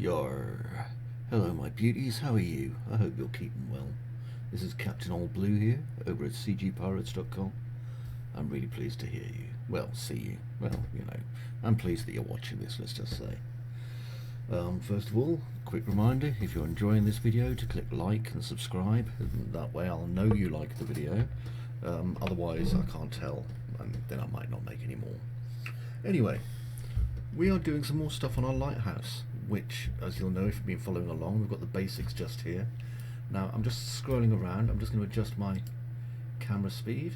Yar. Hello my beauties, how are you? I hope you're keeping well. This is Captain Old Blue here, over at CGPirates.com. I'm really pleased to hear you. Well, see you. Well, you know, I'm pleased that you're watching this, let's just say. First of all, quick reminder, if you're enjoying this video, to click like and subscribe, and that way I'll know you like the video. Otherwise I can't tell, and then I might not make any more. Anyway, we are doing some more stuff on our Lighthouse, which, as you'll know if you've been following along, we've got the basics just here. Now I'm just scrolling around. I'm just going to adjust my camera speed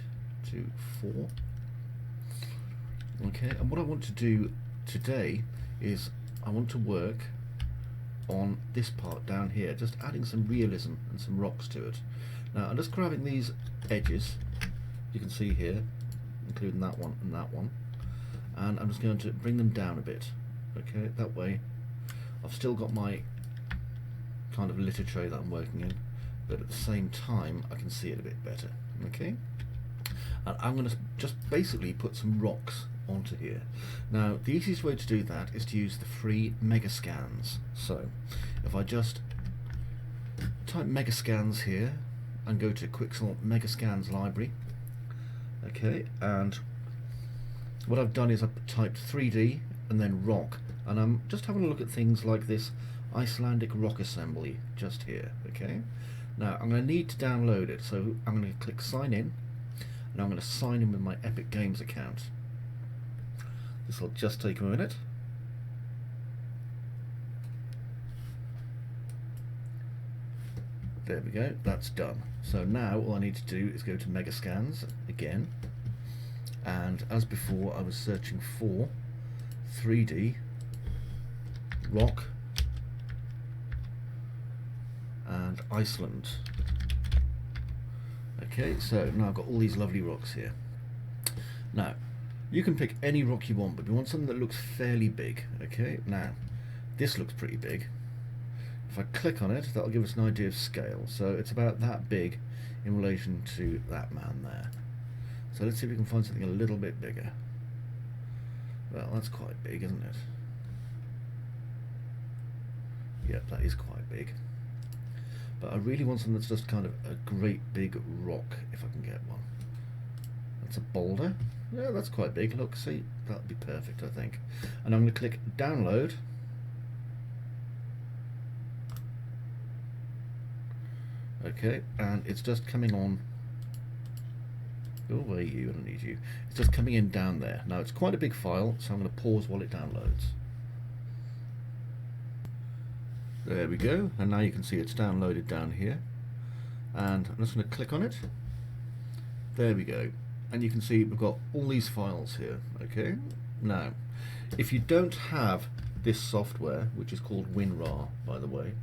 to 4. Okay, and what I want to do today is I want to work on this part down here, just adding some realism and some rocks to it. Now I'm just grabbing these edges, you can see here, including that one and that one, and I'm just going to bring them down a bit. Okay, that way I've still got my kind of litter tray that I'm working in, but at the same time I can see it a bit better. Okay, and I'm going to just basically put some rocks onto here. Now the easiest way to do that is to use the free Megascans. So if I just type Megascans here and go to Quixel Megascans library, okay, and what I've done is I've typed 3D and then rock, and I'm just having a look at things like this Icelandic rock assembly just here. Okay, now I'm going to need to download it, so I'm going to click sign in, and I'm going to sign in with my Epic Games account. This will just take a minute. There we go, that's done. So now all I need to do is go to Megascans again, and as before I was searching for 3D rock and Iceland. Okay, so now I've got all these lovely rocks here. Now you can pick any rock you want, but you want something that looks fairly big. Okay, now this looks pretty big. If I click on it, that'll give us an idea of scale. So it's about that big in relation to that man there. So let's see if we can find something a little bit bigger. Well, that's quite big, isn't it? Yep, that is quite big. But I really want something that's just kind of a great big rock, if I can get one. That's a boulder. Yeah, that's quite big. Look, see, that'd be perfect, I think. And I'm going to click download. Okay, and it's just coming on. Go away, you, I don't need you. It's just coming in down there. Now it's quite a big file, so I'm going to pause while it downloads. There we go, and now you can see it's downloaded down here. And I'm just going to click on it. There we go. And you can see we've got all these files here. Okay, now if you don't have this software, which is called WinRAR by the way,